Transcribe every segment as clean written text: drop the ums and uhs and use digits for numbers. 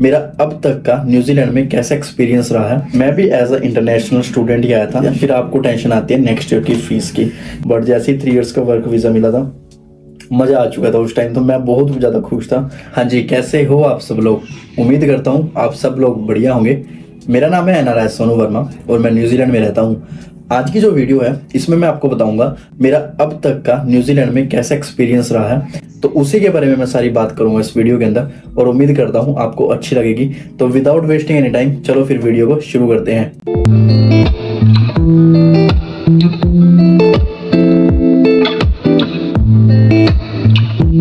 मेरा अब तक का न्यूजीलैंड में कैसा एक्सपीरियंस रहा है। मैं भी एज अ इंटरनेशनल स्टूडेंट ही आया था। फिर आपको टेंशन आती है नेक्स्ट ईयर की फीस की, बट जैसे ही 3 इयर्स का वर्क वीज़ा मिला था, मज़ा आ चुका था। उस टाइम तो मैं बहुत ज़्यादा खुश था। हाँ जी, कैसे हो आप सब लोग? उम्मीद करता हूँ आप सब लोग बढ़िया होंगे। मेरा नाम है एनआरआई सोनू वर्मा और मैं न्यूजीलैंड में रहता हूँ। आज की जो वीडियो है इसमें मैं आपको बताऊंगा मेरा अब तक का न्यूजीलैंड में कैसा एक्सपीरियंस रहा है, तो उसी के बारे में मैं सारी बात करूंगा इस वीडियो के अंदर और उम्मीद करता हूँ आपको अच्छी लगेगी। तो विदाउट वेस्टिंग एनी टाइम चलो फिर वीडियो को शुरू करते हैं।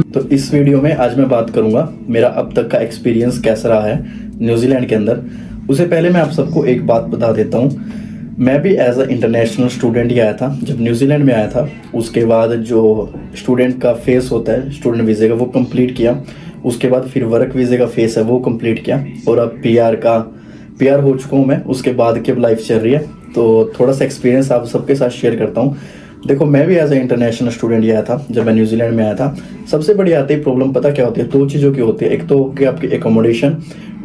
तो इस वीडियो में आज मैं बात करूंगा मेरा अब तक का एक्सपीरियंस कैसा रहा है न्यूजीलैंड के अंदर। उससे पहले मैं आप सबको एक बात बता देता हूँ, मैं भी एज अ इंटरनेशनल स्टूडेंट ही आया था। जब न्यूजीलैंड में आया था उसके बाद जो स्टूडेंट का फेस होता है स्टूडेंट वीज़े का, वो कंप्लीट किया। उसके बाद फिर वर्क वीज़े का फेस है वो कंप्लीट किया और अब पीआर हो चुका हूँ मैं। उसके बाद की अब लाइफ चल रही है, तो थोड़ा सा एक्सपीरियंस आप सबके साथ शेयर करता हूँ। देखो, मैं भी एज ए इंटरनेशनल स्टूडेंट ही आया था जब मैं न्यूजीलैंड में आया था। सबसे बड़ी आती है प्रॉब्लम, पता क्या होती है? 2 चीज़ों की होती है। एक तो कि आपकी एकोमोडेशन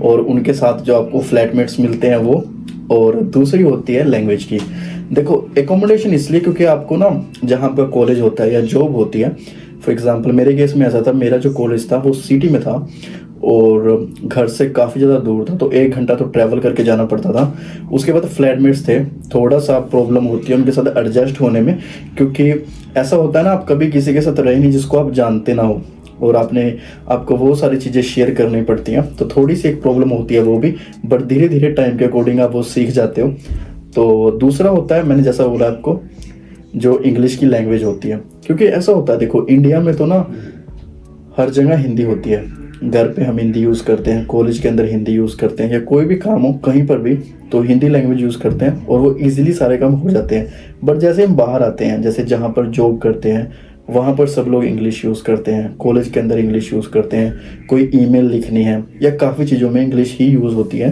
और उनके साथ जो आपको फ्लैटमेट्स मिलते हैं वो, और दूसरी होती है लैंग्वेज की। देखो, एकोमोडेशन इसलिए क्योंकि आपको ना जहाँ पर कॉलेज होता है या जॉब होती है, फॉर एग्जांपल मेरे केस में ऐसा था, मेरा जो कॉलेज था वो सिटी में था और घर से काफ़ी ज़्यादा दूर था, तो 1 घंटा तो ट्रैवल करके जाना पड़ता था। उसके बाद फ्लैटमेट्स थे, थोड़ा सा प्रॉब्लम होती है उनके साथ एडजस्ट होने में, क्योंकि ऐसा होता है ना, आप कभी किसी के साथ रहे नहीं जिसको आप जानते ना हो और आपको वो सारी चीज़ें शेयर करनी पड़ती हैं, तो थोड़ी सी एक प्रॉब्लम होती है वो भी, बट धीरे धीरे टाइम के अकॉर्डिंग आप वो सीख जाते हो। तो दूसरा होता है, मैंने जैसा बोला आपको, जो इंग्लिश की लैंग्वेज होती है। क्योंकि ऐसा होता है, देखो इंडिया में तो ना हर जगह हिंदी होती है, घर पे हम हिंदी यूज़ करते हैं, कॉलेज के अंदर हिंदी यूज़ करते हैं, या कोई भी काम हो कहीं पर भी तो हिंदी लैंग्वेज यूज़ करते हैं और वो इजीली सारे काम हो जाते हैं। बट जैसे हम बाहर आते हैं, जैसे जहाँ पर जॉब करते हैं वहाँ पर सब लोग इंग्लिश यूज़ करते हैं, कॉलेज के अंदर इंग्लिश यूज़ करते हैं, कोई ईमेल लिखनी है या काफ़ी चीज़ों में इंग्लिश ही यूज़ होती है,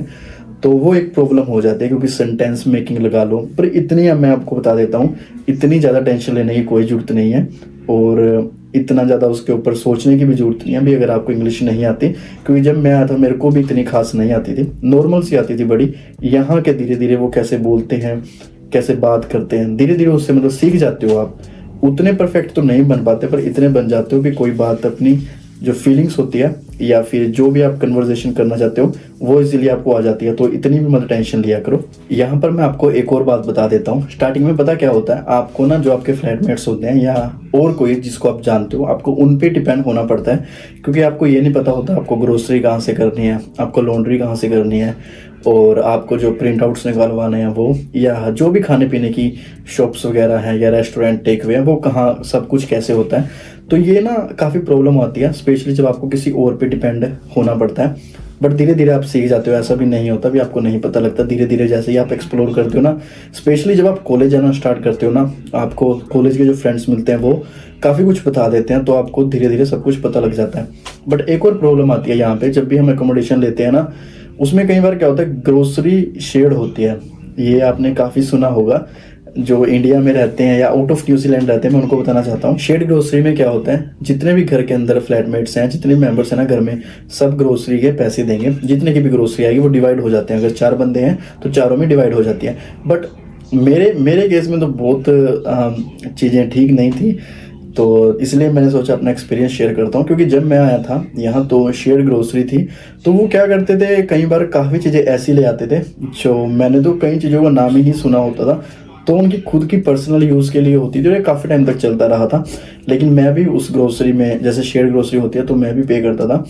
तो वो एक प्रॉब्लम हो जाती है। क्योंकि सेंटेंस मेकिंग लगा लो, पर इतनी मैं आपको बता देता हूँ, इतनी ज़्यादा टेंशन लेने की कोई ज़रूरत नहीं है और इतना ज़्यादा उसके ऊपर सोचने की भी ज़रूरत नहीं है अभी, अगर आपको इंग्लिश नहीं आती। क्योंकि जब मैं आया था मेरे को भी इतनी खास नहीं आती थी, नॉर्मल सी आती थी बड़ी। यहाँ के धीरे धीरे वो कैसे बोलते हैं, कैसे बात करते हैं, धीरे धीरे उससे मतलब सीख जाते हो आप। उतने परफेक्ट तो नहीं बन पाते पर इतने बन जाते हो कि कोई बात अपनी जो फीलिंग्स होती है या फिर जो भी आप कन्वर्सेशन करना चाहते हो वो इजीली आपको आ जाती है। तो इतनी भी मत टेंशन लिया करो। यहाँ पर मैं आपको एक और बात बता देता हूँ। स्टार्टिंग में पता क्या होता है, आपको ना जो आपके फ्लैटमेट्स होते हैं या और कोई जिसको आप जानते हो, आपको उन पे डिपेंड होना पड़ता है। क्योंकि आपको ये नहीं पता होता आपको ग्रोसरी कहाँ से करनी है, आपको लॉन्ड्री कहाँ से करनी है, और आपको जो प्रिंट आउट्स निकालवाने हैं वो, या जो भी खाने पीने की शॉप्स वगैरह हैं या रेस्टोरेंट टेक वे हैं, वो कहाँ सब कुछ कैसे होता है। तो ये ना काफ़ी प्रॉब्लम आती है, स्पेशली जब आपको किसी और पे डिपेंड होना पड़ता है। बट धीरे धीरे आप सीख जाते हो, ऐसा भी नहीं होता भी आपको नहीं पता लगता। धीरे धीरे जैसे ही आप एक्सप्लोर करते हो ना, स्पेशली जब आप कॉलेज जाना स्टार्ट करते हो ना, आपको कॉलेज के जो फ्रेंड्स मिलते हैं वो काफ़ी कुछ बता देते हैं, तो आपको धीरे धीरे सब कुछ पता लग जाता है। बट एक और प्रॉब्लम आती है यहाँ पे, जब भी हम एकोमोडेशन लेते हैं ना, उसमें कई बार क्या होता है, ग्रोसरी शेड होती है। ये आपने काफ़ी सुना होगा, जो इंडिया में रहते हैं या आउट ऑफ न्यूजीलैंड रहते हैं, मैं उनको बताना चाहता हूँ। शेड ग्रोसरी में क्या होता है, जितने भी घर के अंदर फ्लैटमेट्स हैं, जितने भी मेंबर्स हैं ना घर में, सब ग्रोसरी के पैसे देंगे। जितने की भी ग्रोसरी आएगी वो डिवाइड हो जाते हैं। अगर 4 बंदे हैं तो चारों में डिवाइड हो जाती है। बट मेरे केस में तो बहुत चीज़ें ठीक नहीं थी, तो इसलिए मैंने सोचा अपना एक्सपीरियंस शेयर करता हूँ। क्योंकि जब मैं आया था यहाँ तो शेयर ग्रोसरी थी, तो वो क्या करते थे, कई बार काफ़ी चीज़ें ऐसी ले आते थे जो मैंने तो कई चीज़ों का नाम ही नहीं सुना होता था, तो उनकी खुद की पर्सनल यूज़ के लिए होती थी और ये काफ़ी टाइम तक चलता रहा था। लेकिन मैं भी उस ग्रोसरी में, जैसे शेयर ग्रोसरी होती है तो मैं भी पे करता था,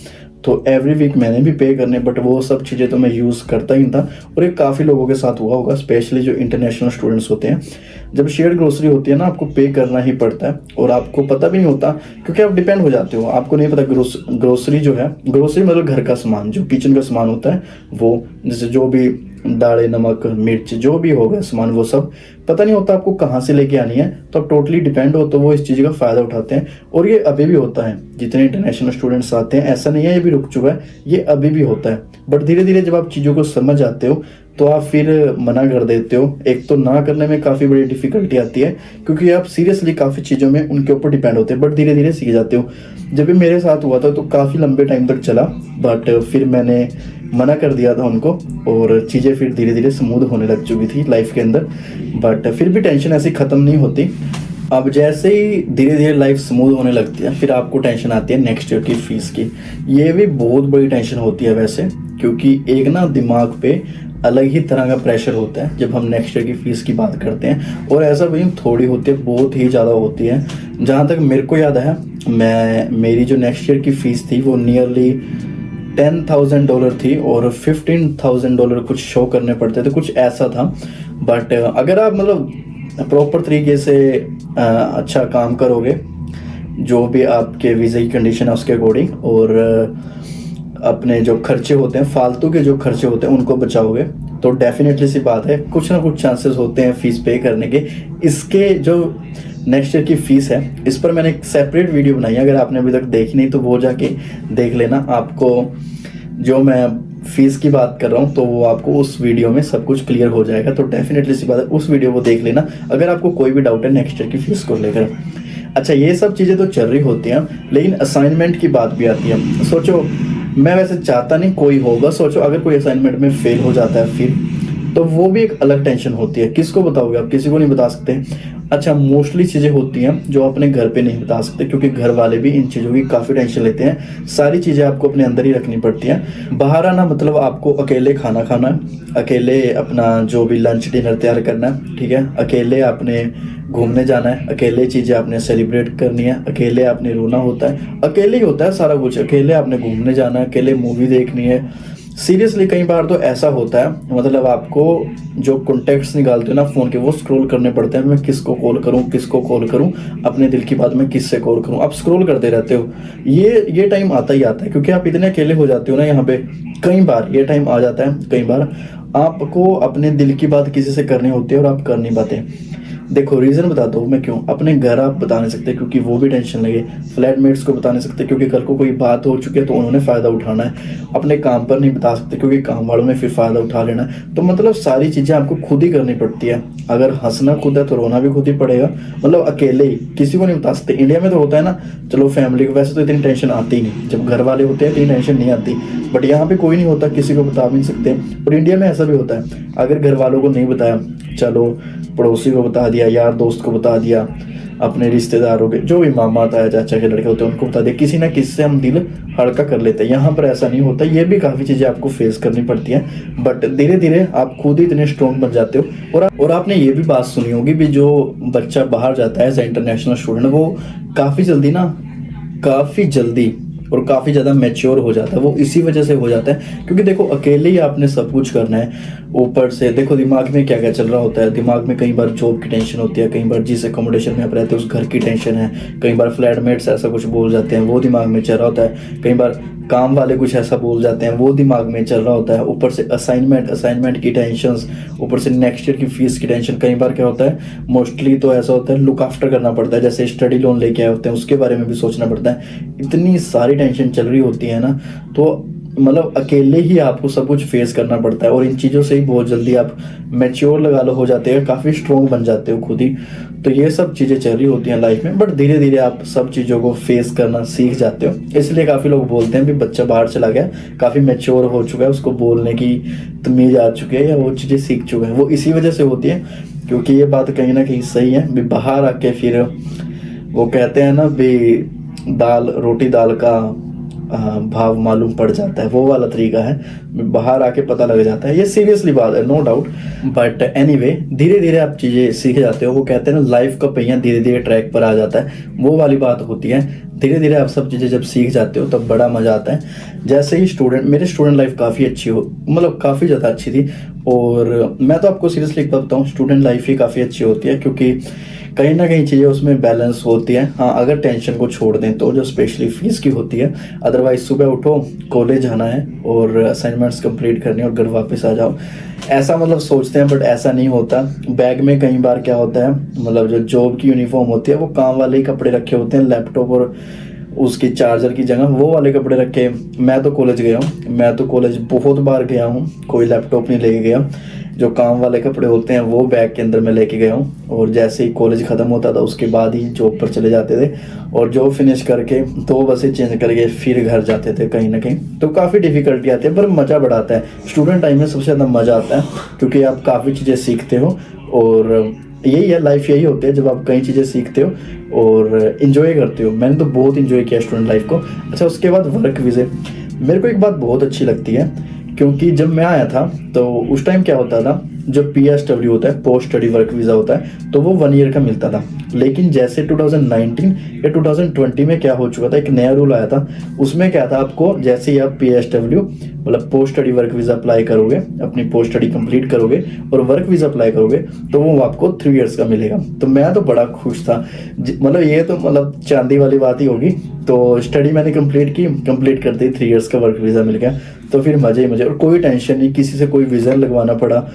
तो एवरी वीक मैंने भी पे करने, बट वो सब चीज़ें तो मैं यूज़ करता ही था। और ये काफ़ी लोगों के साथ हुआ होगा, स्पेशली जो इंटरनेशनल स्टूडेंट्स होते हैं। जब शेयर ग्रोसरी होती है ना, आपको पे करना ही पड़ता है और आपको पता भी नहीं होता, क्योंकि आप डिपेंड हो जाते हो। आपको नहीं पता ग्रोसरी जो है, ग्रोसरी मतलब घर का सामान, जो किचन का सामान होता है वो, जैसे जो भी दालें, नमक, मिर्च, जो भी होगा सामान, वो सब पता नहीं होता आपको कहाँ से लेके आनी है। तो आप टोटली डिपेंड हो, तो वो इस चीज़ का फ़ायदा उठाते हैं। और ये अभी भी होता है, जितने इंटरनेशनल स्टूडेंट्स आते हैं, ऐसा नहीं है ये भी रुक चुका है, ये अभी भी होता है। बट धीरे धीरे जब आप चीज़ों को समझ आते हो तो आप फिर मना कर देते हो। एक तो ना करने में काफ़ी बड़ी डिफिकल्टी आती है, क्योंकि आप सीरियसली काफ़ी चीज़ों में उनके ऊपर डिपेंड होते हैं, बट धीरे धीरे सीख जाते हो। जब भी मेरे साथ हुआ था तो काफ़ी लंबे टाइम तक चला, बट फिर मैंने मना कर दिया था उनको, और चीज़ें फिर धीरे धीरे स्मूथ होने लग चुकी थी लाइफ के अंदर। बट फिर भी टेंशन ऐसी ख़त्म नहीं होती। अब जैसे ही धीरे धीरे लाइफ स्मूथ होने लगती है, फिर आपको टेंशन आती है नेक्स्ट ईयर की फ़ीस की। ये भी बहुत बड़ी टेंशन होती है वैसे, क्योंकि एक ना दिमाग पे अलग ही तरह का प्रेशर होता है जब हम नेक्स्ट ईयर की फ़ीस की बात करते हैं। और ऐसा भी थोड़ी होती है, बहुत ही ज़्यादा होती है। जहाँ तक मेरे को याद है, मेरी जो नेक्स्ट ईयर की फ़ीस थी वो नियरली $10,000 थी, और $15,000 कुछ शो करने पड़ते थे, कुछ ऐसा था। बट अगर आप मतलब प्रॉपर तरीके से अच्छा काम करोगे, जो भी आपके वीज़ा की कंडीशन है उसके अकॉर्डिंग, और अपने जो खर्चे होते हैं, फालतू के जो खर्चे होते हैं उनको बचाओगे, तो डेफिनेटली सी बात है कुछ ना कुछ चांसेस होते हैं फ़ीस पे करने के। इसके जो नेक्स्ट ईयर की फ़ीस है, इस पर मैंने एक सेपरेट वीडियो बनाई है, अगर आपने अभी तक देखी नहीं तो वो जाके देख लेना। आपको जो मैं फ़ीस की बात कर रहा हूँ तो वो आपको उस वीडियो में सब कुछ क्लियर हो जाएगा। तो डेफिनेटली सी बात है, उस वीडियो को देख लेना अगर आपको कोई भी डाउट है नेक्स्ट ईयर की फ़ीस को लेकर। अच्छा, ये सब चीज़ें तो चल रही होती हैं, लेकिन असाइनमेंट की बात भी आती है। सोचो, मैं वैसे चाहता नहीं कोई होगा, सोचो अगर कोई असाइनमेंट में फेल हो जाता है फिर, तो वो भी एक अलग टेंशन होती है। किसको बताओगे आप? किसी को नहीं बता सकते। अच्छा, मोस्टली चीज़ें होती हैं जो अपने घर पे नहीं बता सकते, क्योंकि घर वाले भी इन चीज़ों की काफ़ी टेंशन लेते हैं। सारी चीज़ें आपको अपने अंदर ही रखनी पड़ती हैं। बाहर आना मतलब आपको अकेले खाना खाना है, अकेले अपना जो भी लंच डिनर तैयार करना है, ठीक है, अकेले आपने घूमने जाना है, अकेले चीज़ें आपने सेलिब्रेट करनी है, अकेले आपने रोना होता है, अकेले ही होता है सारा कुछ। अकेले आपने घूमने जाना है, अकेले मूवी देखनी है। सीरियसली कई बार तो ऐसा होता है, मतलब आपको जो कॉन्टेक्ट्स निकालते हो ना फ़ोन के, वो स्क्रॉल करने पड़ते हैं। मैं किसको कॉल करूं, किसको कॉल करूं, अपने दिल की बात मैं किससे कॉल करूं, आप स्क्रॉल करते रहते हो। ये टाइम आता ही आता है, क्योंकि आप इतने अकेले हो जाते हो ना यहाँ पे। कई बार ये टाइम आ जाता है, कई बार आपको अपने दिल की बात किसी से करनी होती है और आप कर नहीं पाते। देखो, रीज़न बताता हूँ मैं क्यों। अपने घर आप बता नहीं सकते क्योंकि वो भी टेंशन लगे, फ्लैटमेट्स को बता नहीं सकते क्योंकि कल को कोई बात हो चुकी है तो उन्होंने फ़ायदा उठाना है, अपने काम पर नहीं बता सकते क्योंकि काम वालों ने फिर फ़ायदा उठा लेना है। तो मतलब सारी चीज़ें आपको खुद ही करनी पड़ती है। अगर हंसना खुद है तो रोना भी खुद ही पड़ेगा, मतलब अकेले ही, किसी को नहीं बता सकते। इंडिया में तो होता है ना, चलो फैमिली को वैसे तो इतनी टेंशन आती ही नहीं, जब घर वाले होते हैं इतनी टेंशन नहीं आती। बट यहाँ पे कोई नहीं होता, किसी को बता भी नहीं सकते। और इंडिया में ऐसा भी होता है, अगर घर वालों को नहीं बताया, चलो पड़ोसी को बता दिया, यार दोस्त को बता दिया, अपने रिश्तेदारों के जो भी मामा ताया चाचा के लड़के होते हैं उनको बता दिया, किसी ना किसी से हम दिल हल्का कर लेते हैं। यहाँ पर ऐसा नहीं होता। ये भी काफ़ी चीज़ें आपको फेस करनी पड़ती हैं, बट धीरे धीरे आप खुद ही इतने स्ट्रॉन्ग बन जाते हो। और आपने ये भी बात सुनी होगी भी, जो बच्चा बाहर जाता है एज इंटरनेशनल स्टूडेंट, वो काफ़ी जल्दी और काफ़ी ज़्यादा मैच्योर हो जाता है। वो इसी वजह से हो जाता है क्योंकि देखो, अकेले ही आपने सब कुछ करना है। ऊपर से देखो दिमाग में क्या क्या चल रहा होता है। दिमाग में कई बार जॉब की टेंशन होती है, कई बार जिस अकोमोडेशन में आप रहते हो उस घर की टेंशन है, कई बार फ्लैटमेट्स ऐसा कुछ बोल जाते हैं वो दिमाग में चल रहा होता है, कई बार काम वाले कुछ ऐसा बोल जाते हैं वो दिमाग में चल रहा होता है। ऊपर से असाइनमेंट की टेंशंस, ऊपर से नेक्स्ट ईयर की फीस की टेंशन। कई बार क्या होता है, मोस्टली तो ऐसा होता है लुक आफ्टर करना पड़ता है, जैसे स्टडी लोन लेके आए होते हैं उसके बारे में भी सोचना पड़ता है। इतनी सारी टेंशन चल रही होती है ना, तो मतलब अकेले ही आपको सब कुछ फेस करना पड़ता है। और इन चीज़ों से ही बहुत जल्दी आप मैच्योर लगा लो हो जाते हैं, काफ़ी स्ट्रॉन्ग बन जाते हो खुद ही। तो ये सब चीज़ें चल रही होती हैं लाइफ में, बट धीरे धीरे आप सब चीज़ों को फेस करना सीख जाते हो। इसलिए काफ़ी लोग बोलते हैं भी बच्चा बाहर चला गया, काफ़ी मैच्योर हो चुका है, उसको बोलने की तमीज़ आ चुकी है या वो चीज़ें सीख चुका है। वो इसी वजह से होती है, क्योंकि ये बात कहीं ना कहीं सही है भी। बाहर आके फिर वो कहते हैं ना भी, रोटी दाल का भाव मालूम पड़ जाता है, वो वाला तरीका है। बाहर आके पता लग जाता है, ये सीरियसली बात है, नो डाउट। बट एनीवे, धीरे धीरे आप चीज़ें सीख जाते हो। वो कहते हैं ना, लाइफ का पहिया धीरे धीरे ट्रैक पर आ जाता है, वो वाली बात होती है। धीरे धीरे आप सब चीज़ें जब सीख जाते हो तब बड़ा मज़ा आता है। जैसे ही मेरी स्टूडेंट लाइफ काफ़ी अच्छी मतलब काफ़ी ज़्यादा अच्छी थी। और मैं तो आपको सीरियसली बताता हूँ, स्टूडेंट लाइफ ही काफ़ी अच्छी होती है, क्योंकि कहीं ना कहीं चीज़ें उसमें बैलेंस होती है। हाँ, अगर टेंशन को छोड़ दें तो, जो स्पेशली फीस की होती है। अदरवाइज सुबह उठो, कॉलेज जाना है और असाइनमेंट्स कंप्लीट करनी और घर वापस आ जाओ, ऐसा मतलब सोचते हैं, बट ऐसा नहीं होता। बैग में कई बार क्या होता है, मतलब जो जॉब की यूनिफॉर्म होती है वो काम वाले ही कपड़े रखे होते हैं, लैपटॉप और उसकी चार्जर की जगह वो वाले कपड़े रखे। मैं तो कॉलेज गया हूँ, मैं तो कॉलेज बहुत बार गया हूँ, कोई लैपटॉप नहीं लेके गया। जो काम वाले कपड़े होते हैं वो बैग के अंदर मैं लेके गया हूँ, और जैसे ही कॉलेज ख़त्म होता था उसके बाद ही जॉब पर चले जाते थे, और जॉब फिनिश करके 2 बसें चेंज करके फिर घर जाते थे कहीं ना कहीं। तो काफ़ी डिफ़िकल्टी आती है पर मज़ा बड़ा आता है। स्टूडेंट टाइम में सबसे ज़्यादा मज़ा आता है क्योंकि आप काफ़ी चीज़ें सीखते हो, और यही है लाइफ, यही होती है जब आप कई चीज़ें सीखते हो और इन्जॉय करते हो। मैंने तो बहुत इन्जॉय किया स्टूडेंट लाइफ को। अच्छा, उसके बाद वर्क वीज़े, मेरे को एक बात बहुत अच्छी लगती है क्योंकि जब मैं आया था तो उस टाइम क्या होता था, जो PSW होता है, पोस्ट स्टडी वर्क वीज़ा होता है, तो वो 1 ईयर का मिलता था। लेकिन जैसे 2019 या 2020 में क्या हो चुका था, एक नया रूल आया था। उसमें क्या था, आपको जैसे ही आप PSW मतलब post study work visa apply करोगे, अपनी पोस्ट स्टडी कंप्लीट करोगे और वर्क वीज़ा अप्लाई करोगे, तो वो आपको 3 ईयर्स का मिलेगा। तो मैं तो बड़ा खुश था, मतलब ये तो मतलब चांदी वाली बात ही होगी। तो स्टडी मैंने कंप्लीट कर दी, 3 ईयर्स का वर्क वीज़ा मिल गया। तो फिर मज़े ही मज़े, और कोई टेंशन नहीं, किसी से कोई वीज़ा लगवाना पड़ा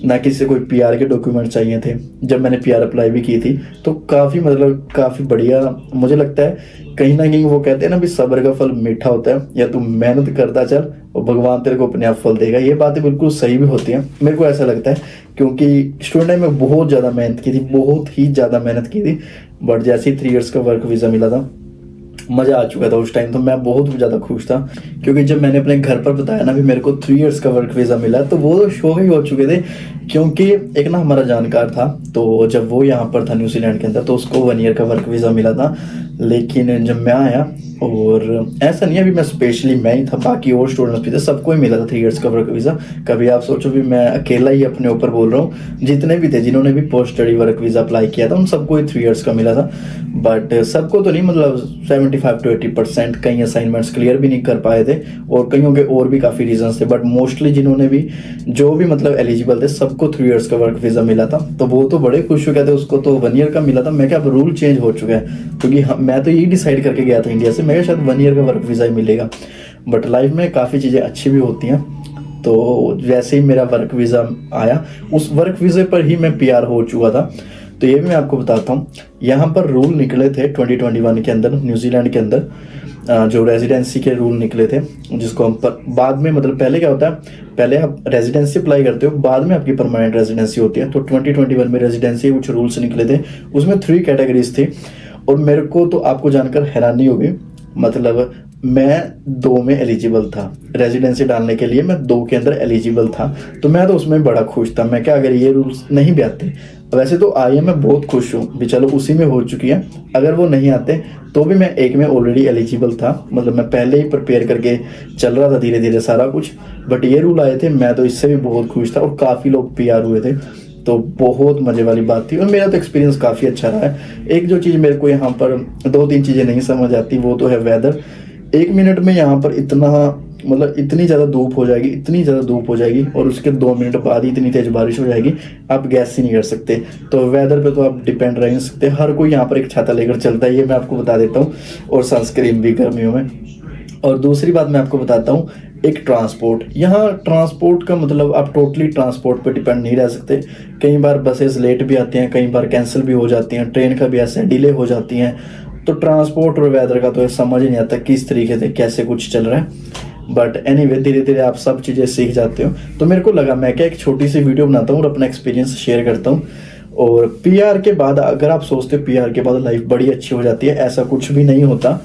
ना, किसी से कोई PR के डॉक्यूमेंट चाहिए थे। जब मैंने PR अप्लाई भी की थी तो काफ़ी मतलब काफ़ी बढ़िया मुझे लगता है। कहीं ना कहीं वो कहते हैं ना भी सब्र का फल मीठा होता है, या तू मेहनत करता चल और भगवान तेरे को अपने आप फल देगा। ये बातें बिल्कुल सही भी होती हैं, मेरे को ऐसा लगता है, क्योंकि स्टूडेंट टाइम में बहुत ज़्यादा मेहनत की थी, बहुत ही ज़्यादा मेहनत की थी। बट जैसे ही 3 ईयर्स का वर्क वीज़ा मिला था, मज़ा आ चुका था उस टाइम। तो मैं बहुत ज़्यादा खुश था क्योंकि जब मैंने अपने घर पर बताया ना भी मेरे को 3 ईयर्स का वर्क वीज़ा मिला, तो वो शौक ही हो चुके थे। क्योंकि एक ना हमारा जानकार था, तो जब वो यहाँ पर था न्यूजीलैंड के अंदर, तो उसको 1 ईयर का वर्क वीज़ा मिला था। लेकिन जब मैं आया, और ऐसा नहीं है अभी मैं स्पेशली मैं ही था, बाकी और स्टूडेंट्स भी थे, सबको ही मिला था 3 ईयर्स का वर्क वीज़ा। कभी आप सोचो भी मैं अकेला ही अपने ऊपर बोल रहा हूँ, जितने भी थे जिन्होंने भी post study work visa apply किया था उन सबको ही 3 ईयर्स का मिला था। बट सबको तो नहीं, मतलब 75 to 80%। कई असाइनमेंट्स क्लियर भी नहीं कर पाए थे, और कईयों के और भी काफ़ी रीजंस थे। बट मोस्टली जिन्होंने भी जो भी मतलब एलिजिबल थे सबको 3 ईयर्स का वर्क वीज़ा मिला था। तो वो तो बड़े खुश हो गए थे, उसको तो 1 ईयर का मिला था। मैं क्या, अब रूल चेंज हो चुका है, क्योंकि मैं तो यही डिसाइड करके गया था इंडिया से, मैं शायद 1 ईयर का वर्क वीज़ा ही मिलेगा। बट लाइफ में काफ़ी चीज़ें अच्छी भी होती हैं। तो जैसे ही मेरा वर्क वीज़ा आया, उस वर्क वीज़े पर ही मैं PR हो चुका था। तो ये भी मैं आपको बताता हूँ, यहाँ पर रूल निकले थे 2021 के अंदर न्यूजीलैंड के अंदर, जो रेजिडेंसी के रूल निकले थे, जिसको हम बाद में, मतलब पहले क्या होता है, पहले आप रेजिडेंसी अप्लाई करते हो, बाद में आपकी परमानेंट रेजिडेंसी होती है। तो 2021 में रेजिडेंसी कुछ रूल्स निकले थे, उसमें 3 कैटेगरीज थी। और मेरे को तो आपको जानकर हैरानी होगी, मतलब मैं 2 में एलिजिबल था, रेजिडेंसी डालने के लिए मैं 2 के अंदर एलिजिबल था। तो मैं तो उसमें बड़ा खुश था। मैं क्या, अगर ये रूल्स नहीं भी आते, वैसे तो आए, मैं बहुत खुश हूँ भी, चलो उसी में हो चुकी है। अगर वो नहीं आते तो भी मैं एक में ऑलरेडी एलिजिबल था, मतलब मैं पहले ही प्रिपेयर करके चल रहा था धीरे धीरे सारा कुछ। बट ये रूल आए थे, मैं तो इससे भी बहुत खुश था, और काफ़ी लोग PR हुए थे। तो बहुत मज़े वाली बात थी, और मेरा तो एक्सपीरियंस काफ़ी अच्छा रहा है। एक जो चीज़ मेरे को यहाँ पर 2-3 चीज़ें नहीं समझ आती, वो तो है वेदर। 1 मिनट में यहाँ पर इतना, मतलब इतनी ज़्यादा धूप हो जाएगी, इतनी ज़्यादा धूप हो जाएगी, और उसके 2 मिनट बाद ही इतनी तेज़ बारिश हो जाएगी, आप गैस ही नहीं कर सकते। तो वेदर पे तो आप डिपेंड रह नहीं सकते। हर कोई यहाँ पर एक छाता लेकर चलता है, ये मैं आपको बता देता हूँ, और सनस्क्रीन भी गर्मियों में। और दूसरी बात मैं आपको बताता हूँ, एक ट्रांसपोर्ट, यहाँ ट्रांसपोर्ट का मतलब आप टोटली ट्रांसपोर्ट पे डिपेंड नहीं रह सकते। कई बार बसेस लेट भी आती हैं, कई बार कैंसिल भी हो जाती हैं, ट्रेन का भी ऐसा डिले हो जाती हैं। तो ट्रांसपोर्ट और वेदर का तो समझ ही नहीं आता किस तरीके से कैसे कुछ चल रहा है। बट एनीवे, धीरे धीरे आप सब चीज़ें सीख जाते हो। तो मेरे को लगा मैं क्या एक छोटी सी वीडियो बनाता हूँ और अपना एक्सपीरियंस शेयर करता हूँ। और PR के बाद, अगर आप सोचते हो PR के बाद लाइफ बड़ी अच्छी हो जाती है, ऐसा कुछ भी नहीं होता।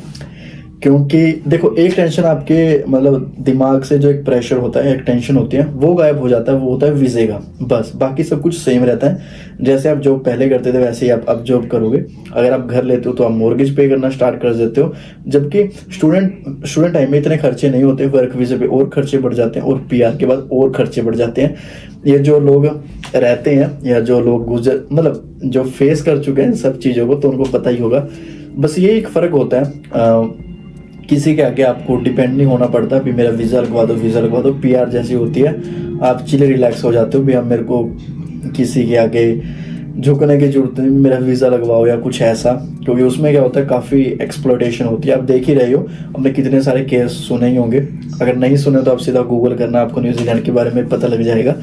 क्योंकि देखो, एक टेंशन आपके मतलब दिमाग से, जो एक प्रेशर होता है, एक टेंशन होती है, वो गायब हो जाता है, वो होता है वीज़े का। बस बाकी सब कुछ सेम रहता है। जैसे आप जॉब पहले करते थे वैसे ही आप अब जॉब करोगे। अगर आप घर लेते हो तो आप मॉर्गेज पे करना स्टार्ट कर देते हो, जबकि स्टूडेंट टाइम में इतने खर्चे नहीं होते। वर्क वीज़े पे और खर्चे बढ़ जाते हैं, और PR के बाद और खर्चे बढ़ जाते हैं। ये जो लोग रहते हैं, या जो लोग मतलब जो फेस कर चुके हैं सब चीज़ों को, तो उनको पता ही होगा। बस ये एक फ़र्क होता है, किसी के आगे आपको डिपेंड नहीं होना पड़ता भी मेरा वीज़ा लगवा दो, वीज़ा लगवा दो। PR जैसी होती है, आप चिल रिलैक्स हो जाते हो भी, अब मेरे को किसी के आगे झुकने की जरूरत नहीं, मेरा वीज़ा लगवाओ या कुछ ऐसा। क्योंकि उसमें क्या होता है, काफ़ी एक्सप्लॉयटेशन होती है। आप देख ही रहे हो, हमने कितने सारे केस सुने ही होंगे। अगर नहीं सुने तो आप सीधा गूगल करना, आपको न्यूजीलैंड के बारे में पता लग जाएगा।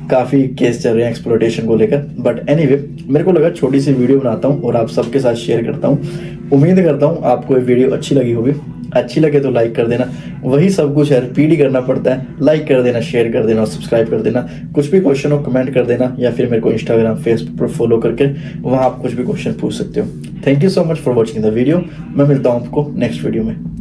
काफ़ी केस चल रहे हैं एक्सप्लॉयटेशन को लेकर। बट एनीवे मेरे को लगा छोटी सी वीडियो बनाता हूँ और आप सबके साथ शेयर करता हूँ। उम्मीद करता हूँ आपको ये वीडियो अच्छी लगी होगी। अच्छी लगे तो लाइक कर देना, वही सब कुछ है, रिपीट ही करना पड़ता है। लाइक कर देना, शेयर कर देना और सब्सक्राइब कर देना। कुछ भी क्वेश्चन हो कमेंट कर देना, या फिर मेरे को इंस्टाग्राम फेसबुक पर फॉलो करके वहाँ आप कुछ भी क्वेश्चन पूछ सकते हो। Thank you so much for watching the video. मैं मिलता हूँ आपको नेक्स्ट वीडियो में।